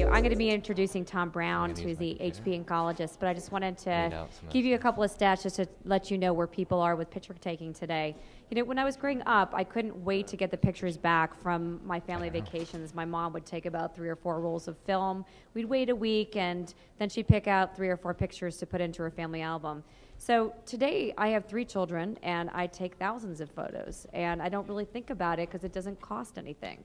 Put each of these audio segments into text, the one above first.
I'm going to be introducing Thom Brown, who's the HP Inkologist, but I just wanted to give you a couple of stats just to let you know where people are with picture taking today. You know, when I was growing up, I couldn't wait to get the pictures back from my family vacations. My mom would take about 3 or 4 rolls of film. We'd wait a week, and then she'd pick out 3 or 4 pictures to put into her family album. So today, I have 3 children, and I take thousands of photos, and I don't really think about it because it doesn't cost anything.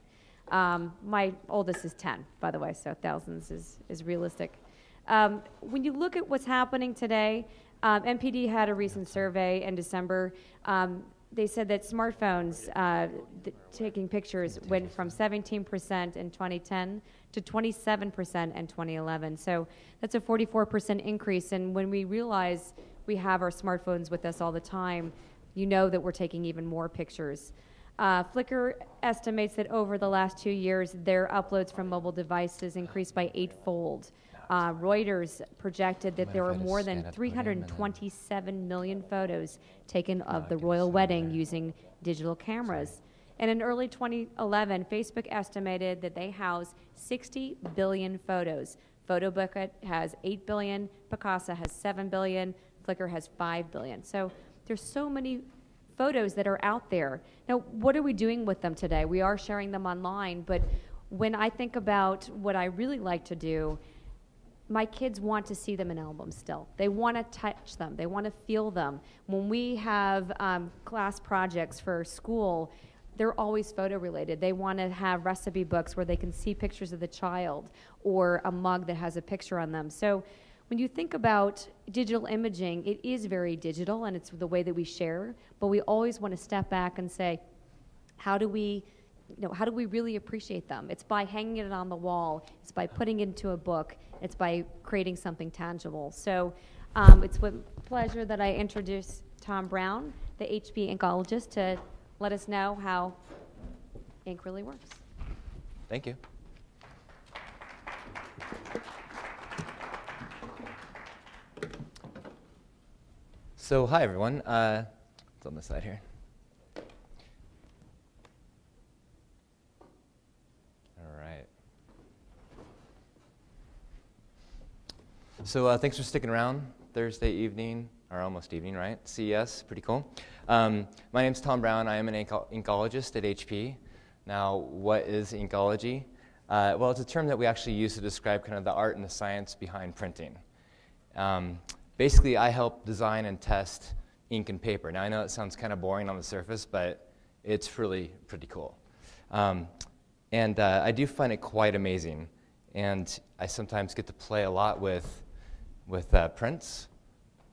My oldest is 10, by the way, so thousands is realistic. When you look at what's happening today, MPD had a recent survey in December. They said that smartphones taking pictures went from 17% in 2010 to 27% in 2011. So that's a 44% increase. And when we realize we have our smartphones with us all the time, you know that we're taking even more pictures. Flickr estimates that over the last 2 years, their uploads from mobile devices increased by 8-fold. Reuters projected that there were more than 327 million photos taken of the royal wedding using digital cameras. And in early 2011, Facebook estimated that they house 60 billion photos. PhotoBucket has 8 billion, Picasa has 7 billion, Flickr has 5 billion. So there's so many photos that are out there. Now, what are we doing with them today? We are sharing them online, but when I think about what I really like to do, my kids want to see them in albums still. They want to touch them. They want to feel them. When we have class projects for school, they're always photo related. They want to have recipe books where they can see pictures of the child or a mug that has a picture on them. So when you think about digital imaging, it is very digital and it's the way that we share, but we always want to step back and say, how do we really appreciate them? It's by hanging it on the wall, it's by putting it into a book, it's by creating something tangible. So it's with pleasure that I introduce Thom Brown, the HP Inkologist, to let us know how ink really works. Thank you. So hi everyone, it's on this side here. All right. So thanks for sticking around Thursday evening, or almost evening, right? CES, pretty cool. My name's Thom Brown. I am an Inkologist at HP. Now, what is inkology? Well, it's a term that we actually use to describe kind of the art and the science behind printing. Basically, I help design and test ink and paper. Now, I know it sounds kind of boring on the surface, but it's really pretty cool. I do find it quite amazing. And I sometimes get to play a lot with prints,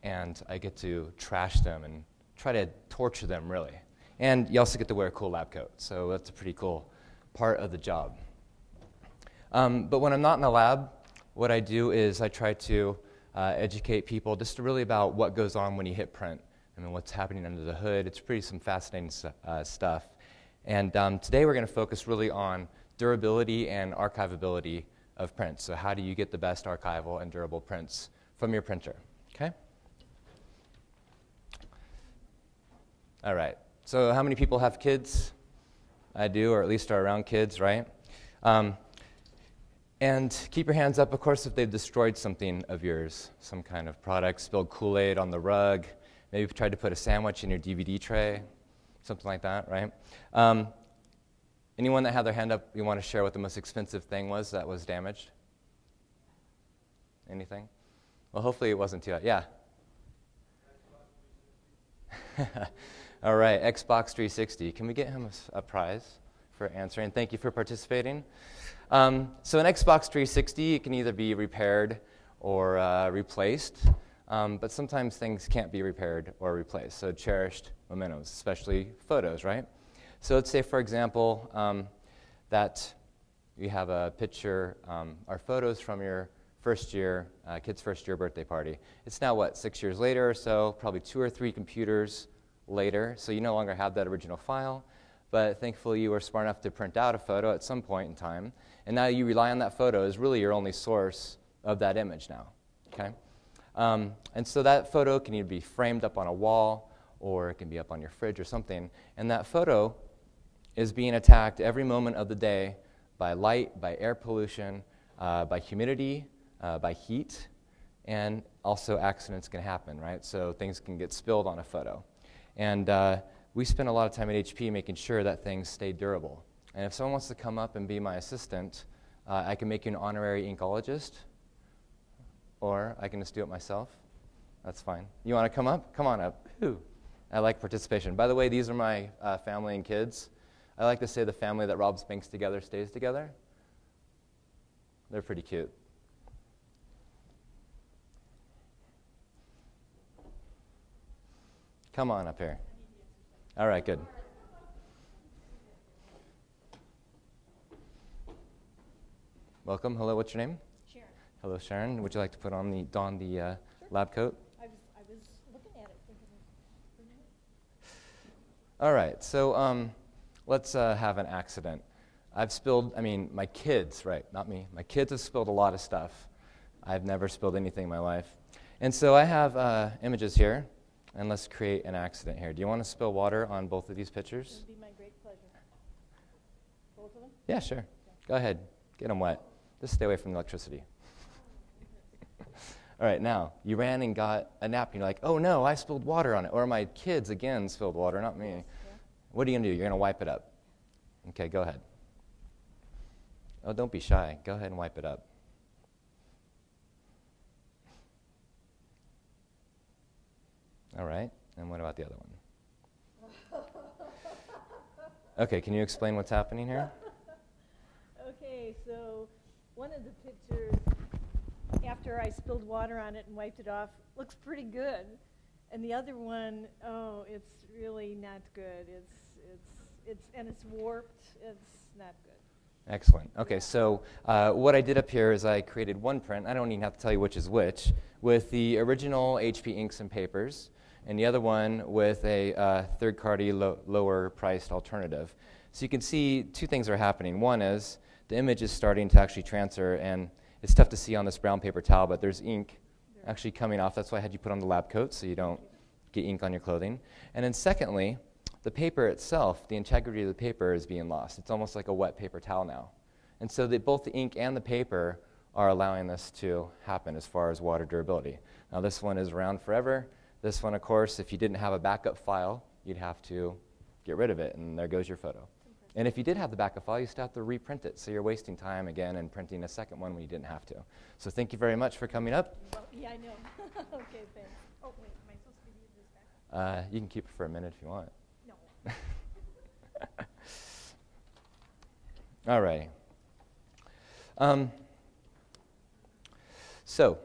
and I get to trash them and try to torture them, really. And you also get to wear a cool lab coat, so that's a pretty cool part of the job. But when I'm not in the lab, what I do is I try to educate people just really about what goes on when you hit print. I mean, what's happening under the hood. It's pretty some fascinating stuff. And today we're going to focus really on durability and archivability of prints. So how do you get the best archival and durable prints from your printer? Okay? All right. So how many people have kids? I do, or at least are around kids, right? And keep your hands up, of course, if they've destroyed something of yours, some kind of product, spilled Kool-Aid on the rug, maybe tried to put a sandwich in your DVD tray, something like that, right? Anyone that had their hand up, you want to share what the most expensive thing was that was damaged? Anything? Well, hopefully it wasn't too, yeah. All right, Xbox 360. Can we get him a prize for answering? Thank you for participating. So an Xbox 360, it can either be repaired or replaced, but sometimes things can't be repaired or replaced. So cherished mementos, especially photos, right? So let's say, for example, that you have a picture, or photos from your kid's first year birthday party. It's now, what, 6 years later or so, probably 2 or 3 computers later, so you no longer have that original file, but thankfully you were smart enough to print out a photo at some point in time, And now you rely on that photo as really your only source of that image now, okay? And so that photo can either be framed up on a wall, or it can be up on your fridge or something. And that photo is being attacked every moment of the day by light, by air pollution, by humidity, by heat, and also accidents can happen, right? So things can get spilled on a photo. And we spend a lot of time at HP making sure that things stay durable. And if someone wants to come up and be my assistant, I can make you an honorary Inkologist, or I can just do it myself. That's fine. You want to come up? Come on up. Ooh. I like participation. By the way, these are my family and kids. I like to say the family that robs banks together stays together. They're pretty cute. Come on up here. All right, good. Welcome. Hello, what's your name? Sharon. Hello, Sharon. Would you like to don the Sure. lab coat? I was looking at it thinking, All right, so let's have an accident. I've spilled, my kids, right, not me. My kids have spilled a lot of stuff. I've never spilled anything in my life. And so I have images here, and let's create an accident here. Do you want to spill water on both of these pictures? it would be my great pleasure. Both of them? Yeah, sure. Go ahead. Get them wet. Just stay away from the electricity. All right, now, you ran and got a napkin. You're like, oh, no, I spilled water on it. Or my kids, again, spilled water, not me. Yeah. What are you going to do? You're going to wipe it up. Okay, go ahead. Oh, don't be shy. Go ahead and wipe it up. All right, and what about the other one? Okay, can you explain what's happening here? Okay, so one of the pictures, after I spilled water on it and wiped it off, looks pretty good. And the other one, oh, it's really not good. It's warped. It's not good. Excellent. Okay, so what I did up here is I created one print. I don't even have to tell you which is which, with the original HP inks and papers, and the other one with a third-party lower-priced alternative. So you can see two things are happening. One is the image is starting to actually transfer, and it's tough to see on this brown paper towel, but there's ink actually coming off. That's why I had you put on the lab coat so you don't get ink on your clothing. And then secondly, the paper itself, the integrity of the paper is being lost. It's almost like a wet paper towel now. And so both the ink and the paper are allowing this to happen as far as water durability. Now this one is around forever. This one, of course, if you didn't have a backup file, you'd have to get rid of it, and there goes your photo. And if you did have the backup file, you still have to reprint it, so you're wasting time again and printing a second one when you didn't have to. So thank you very much for coming up. Well, yeah, I know. Okay, thanks. Oh, wait, am I supposed to give you this back? You can keep it for a minute if you want. No. All right. So,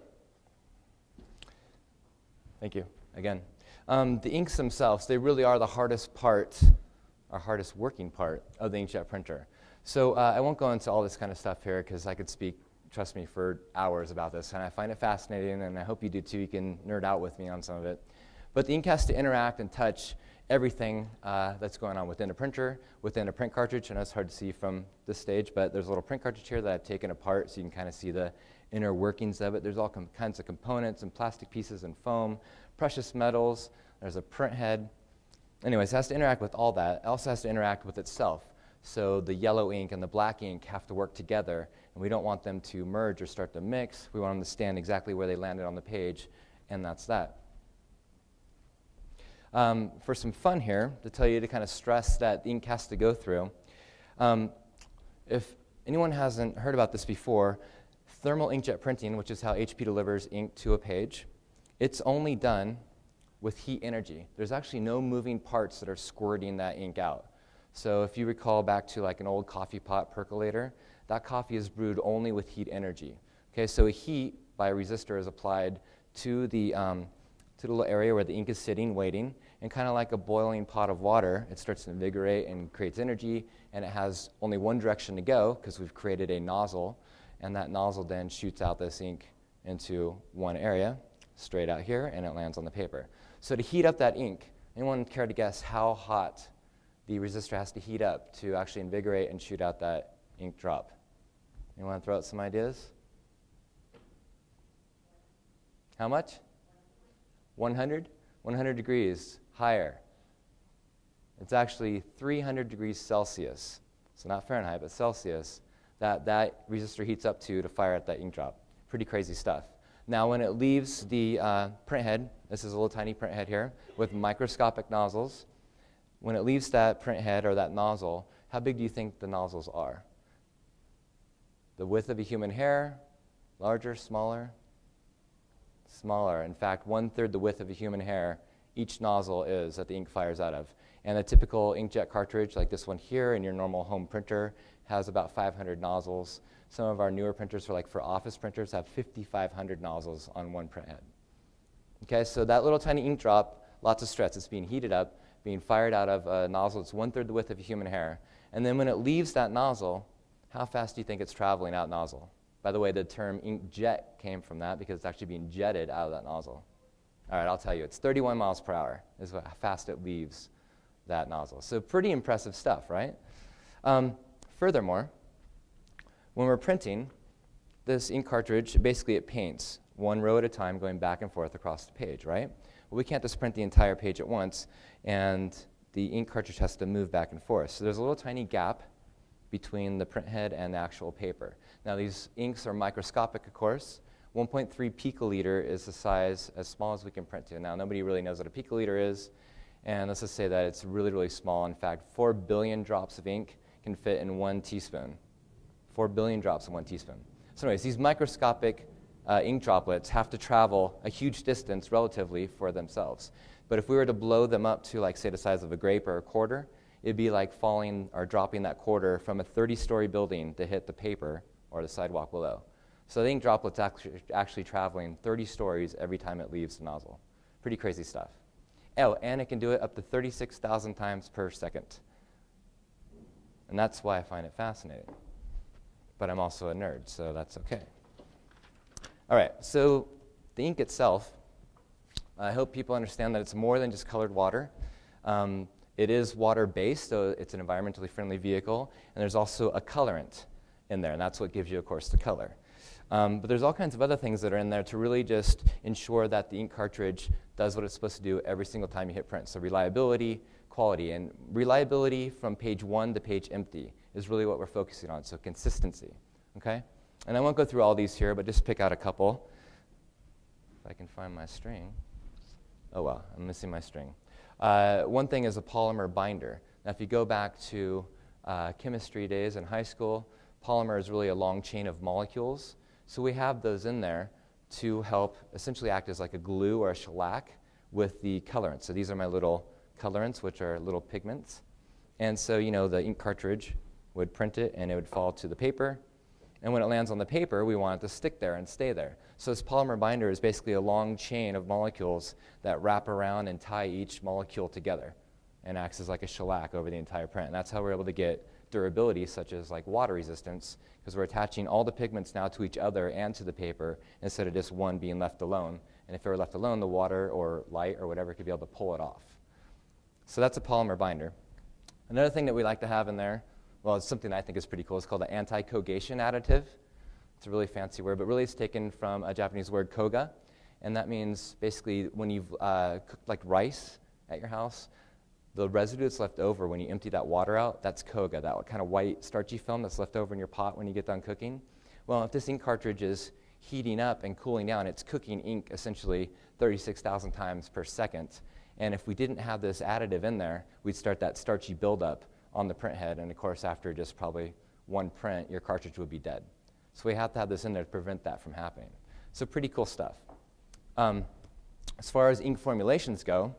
thank you again. The inks themselves, they really are the hardest part, our hardest working part of the inkjet printer. So I won't go into all this kind of stuff here because I could speak, trust me, for hours about this, and I find it fascinating, and I hope you do too. You can nerd out with me on some of it. But the ink has to interact and touch everything that's going on within a printer, within a print cartridge. I know it's hard to see from this stage, but there's a little print cartridge here that I've taken apart so you can kind of see the inner workings of it. There's all kinds of components and plastic pieces and foam, precious metals. There's a print head. Anyways, it has to interact with all that. It also has to interact with itself. So the yellow ink and the black ink have to work together, and we don't want them to merge or start to mix. We want them to stand exactly where they landed on the page, and that's that. For some fun here, to tell you to kind of stress that the ink has to go through. If anyone hasn't heard about this before, thermal inkjet printing, which is how HP delivers ink to a page, it's only done with heat energy. There's actually no moving parts that are squirting that ink out. So if you recall back to like an old coffee pot percolator, that coffee is brewed only with heat energy. Okay, so heat by a resistor is applied to the little area where the ink is sitting, waiting, and kind of like a boiling pot of water, it starts to invigorate and creates energy, and it has only one direction to go because we've created a nozzle, and that nozzle then shoots out this ink into one area, straight out here, and it lands on the paper. So to heat up that ink, anyone care to guess how hot the resistor has to heat up to actually invigorate and shoot out that ink drop? You want to throw out some ideas? How much? 100? 100 degrees higher. It's actually 300 degrees Celsius. So not Fahrenheit, but Celsius. That resistor heats up to fire at that ink drop. Pretty crazy stuff. Now when it leaves the print head, this is a little tiny print head here with microscopic nozzles. When it leaves that print head or that nozzle, how big do you think the nozzles are? The width of a human hair? Larger, smaller? Smaller. In fact, 1/3 the width of a human hair each nozzle is that the ink fires out of. And a typical inkjet cartridge like this one here in your normal home printer has about 500 nozzles. Some of our newer printers for office printers have 5,500 nozzles on one print head. Okay, so that little tiny ink drop, lots of stress. It's being heated up, being fired out of a nozzle. It's 1/3 the width of a human hair. And then when it leaves that nozzle, how fast do you think it's traveling out nozzle? By the way, the term inkjet came from that because it's actually being jetted out of that nozzle. All right, I'll tell you, it's 31 miles per hour is how fast it leaves that nozzle. So pretty impressive stuff, right? Furthermore, when we're printing, this ink cartridge, basically it paints one row at a time going back and forth across the page, right? Well, we can't just print the entire page at once, and the ink cartridge has to move back and forth. So there's a little tiny gap between the print head and the actual paper. Now these inks are microscopic, of course. 1.3 picoliter is the size as small as we can print to. Now nobody really knows what a picoliter is, and let's just say that it's really, really small. In fact, 4 billion drops of ink can fit in 1 teaspoon. 4 billion drops in 1 teaspoon. So anyways, these microscopic ink droplets have to travel a huge distance relatively for themselves. But if we were to blow them up to, say, the size of a grape or a quarter, it'd be like falling or dropping that quarter from a 30-story building to hit the paper or the sidewalk below. So the ink droplet's actually traveling 30 stories every time it leaves the nozzle. Pretty crazy stuff. Oh, and it can do it up to 36,000 times per second. And that's why I find it fascinating. But I'm also a nerd, so that's okay. All right, so the ink itself, I hope people understand that it's more than just colored water. It is water-based, so it's an environmentally friendly vehicle, and there's also a colorant in there, and that's what gives you, of course, the color. But there's all kinds of other things that are in there to really just ensure that the ink cartridge does what it's supposed to do every single time you hit print. So reliability, quality, and reliability from page 1 to page empty is really what we're focusing on, so consistency, okay? And I won't go through all these here, but just pick out a couple. If I can find my string. Oh, well, I'm missing my string. One thing is a polymer binder. Now, if you go back to chemistry days in high school, polymer is really a long chain of molecules. So we have those in there to help essentially act as like a glue or a shellac with the colorants. So these are my little colorants, which are little pigments. And so, the ink cartridge would print it, and it would fall to the paper. And when it lands on the paper, we want it to stick there and stay there. So this polymer binder is basically a long chain of molecules that wrap around and tie each molecule together and acts as like a shellac over the entire print. And that's how we're able to get durability, such as like water resistance, because we're attaching all the pigments now to each other and to the paper instead of just one being left alone. And if it were left alone, the water or light or whatever could be able to pull it off. So that's a polymer binder. Another thing that we like to have in there, well, it's something I think is pretty cool. It's called an anti-kogation additive. It's a really fancy word, but really it's taken from a Japanese word, koga. And that means basically when you've cooked like rice at your house, the residue that's left over when you empty that water out, that's koga, that kind of white starchy film that's left over in your pot when you get done cooking. Well, if this ink cartridge is heating up and cooling down, it's cooking ink essentially 36,000 times per second. And if we didn't have this additive in there, we'd start that starchy buildup on the print head. And of course, after just probably one print, your cartridge would be dead. So we have to have this in there to prevent that from happening. So pretty cool stuff. As far as ink formulations go,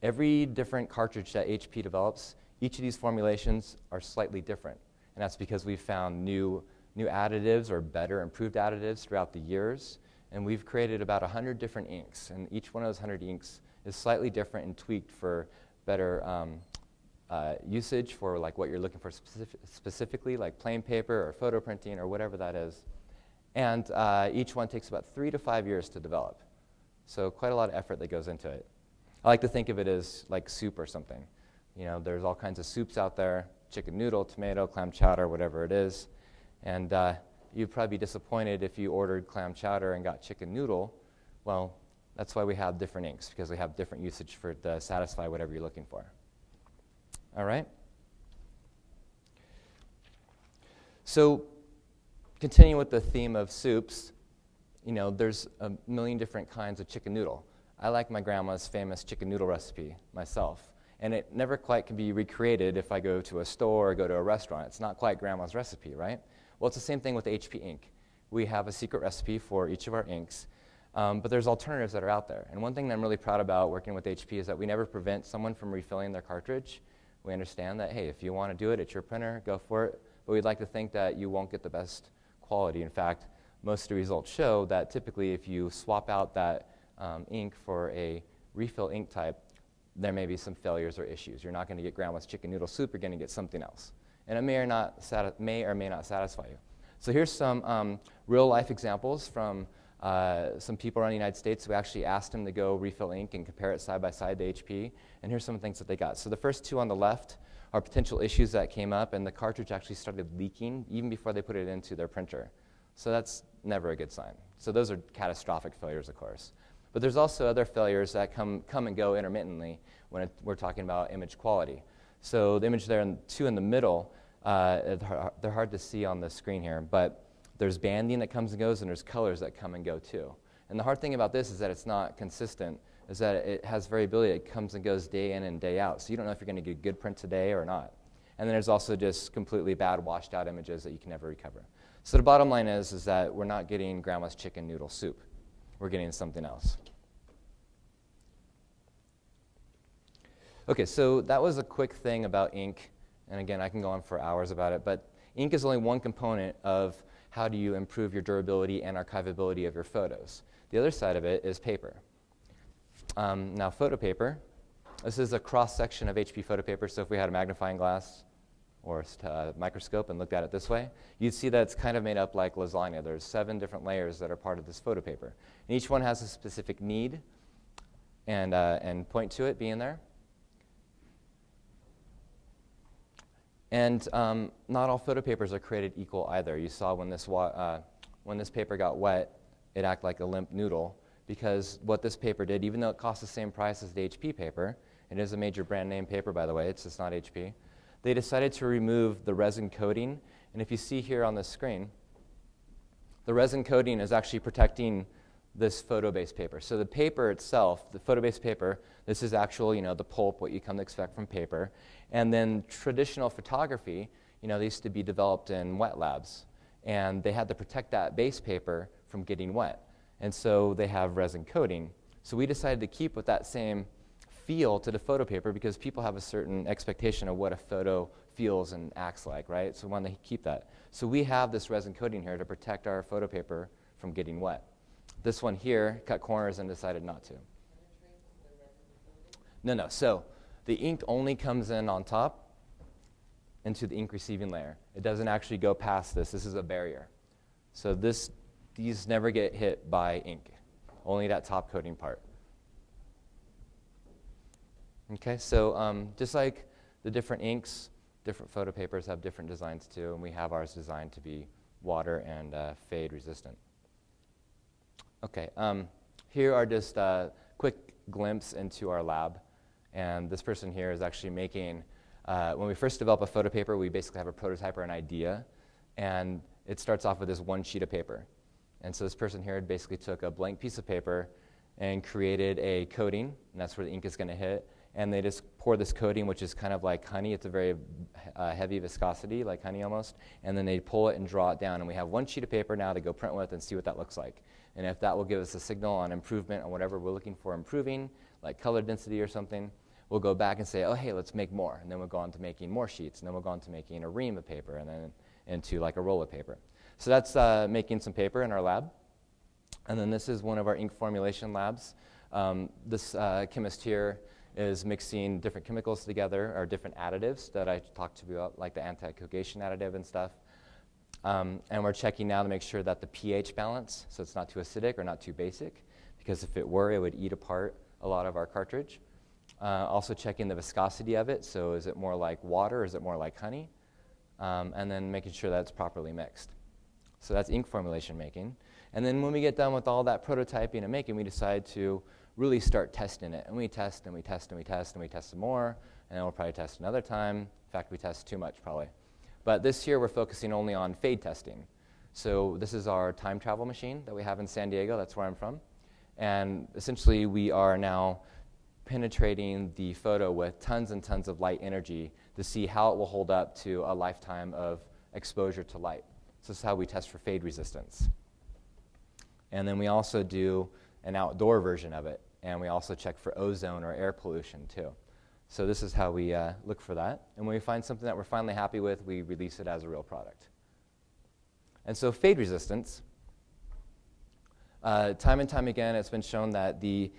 every different cartridge that HP develops, each of these formulations are slightly different. And that's because we've found new additives or better improved additives throughout the years. And we've created about 100 different inks. And each one of those 100 inks is slightly different and tweaked for better usage for like what you're looking for specifically, like plain paper or photo printing or whatever that is. And each one takes about 3 to 5 years to develop. So quite a lot of effort that goes into it. I like to think of it as like soup or something. There's all kinds of soups out there, chicken noodle, tomato, clam chowder, whatever it is. And you'd probably be disappointed if you ordered clam chowder and got chicken noodle. Well, that's why we have different inks, because we have different usage for it to satisfy whatever you're looking for. All right? So continuing with the theme of soups, you know, there's a million different kinds of chicken noodle. I like my grandma's famous chicken noodle recipe myself, and it never quite can be recreated if I go to a store or go to a restaurant. It's not quite grandma's recipe, right? Well, it's the same thing with HP ink. We have a secret recipe for each of our inks, but there's alternatives that are out there. And one thing that I'm really proud about working with HP is that we never prevent someone from refilling their cartridge. We understand that, hey, if you want to do it, it's your printer, go for it. But we'd like to think that you won't get the best quality. In fact, most of the results show that typically if you swap out that ink for a refill ink type, there may be some failures or issues. You're not going to get grandma's chicken noodle soup, you're going to get something else. And it may or may not satisfy you. So here's some real life examples from some people around the United States who actually asked them to go refill ink and compare it side by side to HP. And here's some things that they got. So the first two on the left are potential issues that came up, and the cartridge actually started leaking even before they put it into their printer. So that's never a good sign. So those are catastrophic failures, of course. But there's also other failures that come and go intermittently when we're talking about image quality. So the image there, two in the middle, they're hard to see on the screen here, but there's banding that comes and goes, and there's colors that come and go too. And the hard thing about this is that it's not consistent, is that it has variability. It comes and goes day in and day out. So you don't know if you're going to get a good print today or not. And then there's also just completely bad washed out images that you can never recover. So the bottom line is that we're not getting grandma's chicken noodle soup. We're getting something else. Okay, so that was a quick thing about ink. And again, I can go on for hours about it. But ink is only one component of how do you improve your durability and archivability of your photos. The other side of it is paper. Now, photo paper, this is a cross-section of HP photo paper. So if we had a magnifying glass or a microscope and looked at it this way, you'd see that it's kind of made up like lasagna. There's 7 different layers that are part of this photo paper. And each one has a specific need and point to it being there. And not all photo papers are created equal either. You saw when this paper got wet, it acted like a limp noodle, because what this paper did, even though it cost the same price as the HP paper, it is a major brand name paper, by the way, it's just not HP, they decided to remove the resin coating. And if you see here on the screen, the resin coating is actually protecting this photo-based paper. So the paper itself, the photo-based paper, this is actual, the pulp, what you come to expect from paper. And then traditional photography, they used to be developed in wet labs. And they had to protect that base paper from getting wet. And so they have resin coating. So we decided to keep with that same feel to the photo paper because people have a certain expectation of what a photo feels and acts like, right? So we want to keep that. So we have this resin coating here to protect our photo paper from getting wet. This one here cut corners and decided not to. No. So the ink only comes in on top into the ink receiving layer. It doesn't actually go past this. This is a barrier. So these never get hit by ink, only that top coating part. Okay, so just like the different inks, different photo papers have different designs too, and we have ours designed to be water and fade resistant. Okay, here are just a quick glimpse into our lab. And this person here is actually making, when we first develop a photo paper, we basically have a prototype or an idea. And it starts off with this one sheet of paper. And so this person here basically took a blank piece of paper and created a coating, and that's where the ink is going to hit. And they just pour this coating, which is kind of like honey. It's a very heavy viscosity, like honey almost. And then they pull it and draw it down. And we have one sheet of paper now to go print with and see what that looks like. And if that will give us a signal on improvement on whatever we're looking for improving, like color density or something, we'll go back and say, oh, hey, let's make more. And then we'll go on to making more sheets. And then we'll go on to making a ream of paper and then into like a roll of paper. So that's making some paper in our lab. And then this is one of our ink formulation labs. This chemist here is mixing different chemicals together, or different additives that I talked to you about, like the anti-coagulation additive and stuff. And we're checking now to make sure that the pH balance, so it's not too acidic or not too basic, because if it were, it would eat apart a lot of our cartridge. Also checking the viscosity of it, so is it more like water or is it more like honey? and then making sure that it's properly mixed. So that's ink formulation making. And then when we get done with all that prototyping and making, we decide to really start testing it. And we test and we test and we test and we test some more, and then we'll probably test another time. In fact, we test too much probably. But this year we're focusing only on fade testing. So this is our time travel machine that we have in San Diego. That's where I'm from. And essentially we are now penetrating the photo with tons and tons of light energy to see how it will hold up to a lifetime of exposure to light. So this is how we test for fade resistance. And then we also do an outdoor version of it. And we also check for ozone or air pollution too. So this is how we look for that. And when we find something that we're finally happy with, we release it as a real product. And so fade resistance, time and time again, it's been shown that the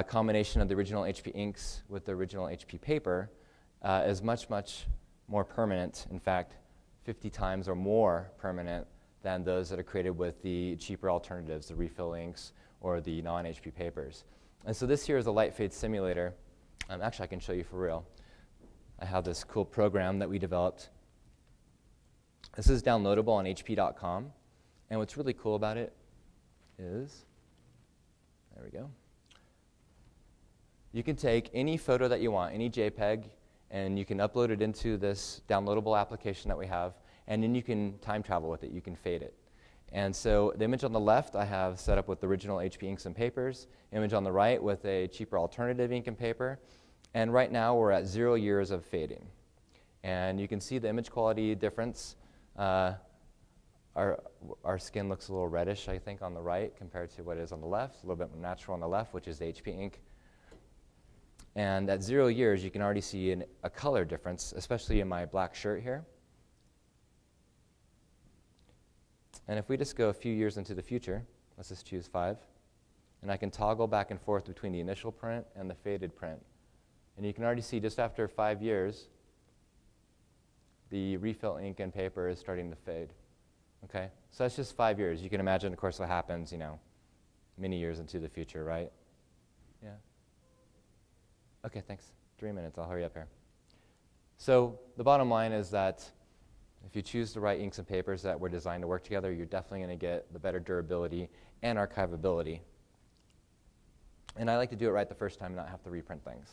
combination of the original HP inks with the original HP paper is much, much more permanent. In fact, 50 times or more permanent than those that are created with the cheaper alternatives, the refill inks or the non-HP papers. And so this here is a light fade simulator. Actually, I can show you for real. I have this cool program that we developed. This is downloadable on hp.com. And what's really cool about it is, there we go. You can take any photo that you want, any JPEG, and you can upload it into this downloadable application that we have, and then you can time travel with it. You can fade it. And so the image on the left I have set up with the original HP inks and papers, image on the right with a cheaper alternative ink and paper, and right now we're at 0 years of fading. And you can see the image quality difference. Our skin looks a little reddish, I think, on the right compared to what is on the left, a little bit more natural on the left, which is the HP ink. And at 0 years, you can already see a color difference, especially in my black shirt here. And if we just go a few years into the future, let's just choose 5, and I can toggle back and forth between the initial print and the faded print. And you can already see just after 5 years, the refill ink and paper is starting to fade. Okay, so that's just 5 years. You can imagine, of course, what happens, many years into the future, right? Yeah. Okay, thanks. 3 minutes, I'll hurry up here. So the bottom line is that if you choose the right inks and papers that were designed to work together, you're definitely going to get the better durability and archivability. And I like to do it right the first time and not have to reprint things.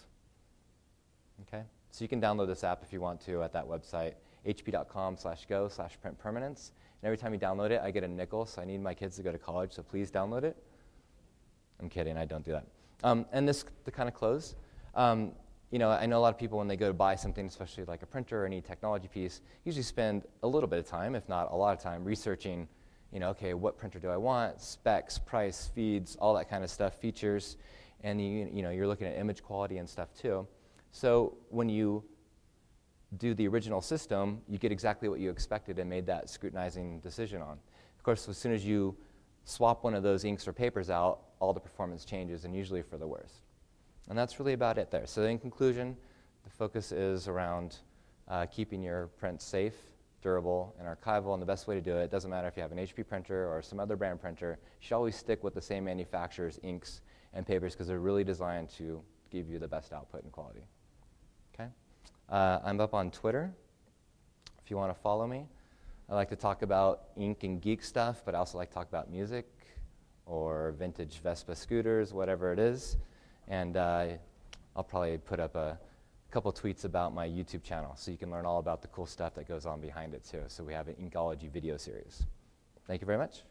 Okay? So you can download this app if you want to at that website, hp.com/go/printpermanence. And every time you download it, I get a nickel, so I need my kids to go to college, so please download it. I'm kidding, I don't do that. And this, to kind of close, I know a lot of people when they go to buy something, especially like a printer or any technology piece, usually spend a little bit of time, if not a lot of time, researching, okay, what printer do I want, specs, price, feeds, all that kind of stuff, features, and you're looking at image quality and stuff too. So when you do the original system, you get exactly what you expected and made that scrutinizing decision on. Of course, as soon as you swap one of those inks or papers out, all the performance changes, and usually for the worse. And that's really about it there. So in conclusion, the focus is around keeping your prints safe, durable, and archival, and the best way to do it, doesn't matter if you have an HP printer or some other brand printer, you should always stick with the same manufacturer's inks and papers because they're really designed to give you the best output and quality. Okay? I'm up on Twitter if you want to follow me. I like to talk about ink and geek stuff, but I also like to talk about music or vintage Vespa scooters, whatever it is. And I'll probably put up a couple tweets about my YouTube channel so you can learn all about the cool stuff that goes on behind it too. So we have an Inkology video series. Thank you very much.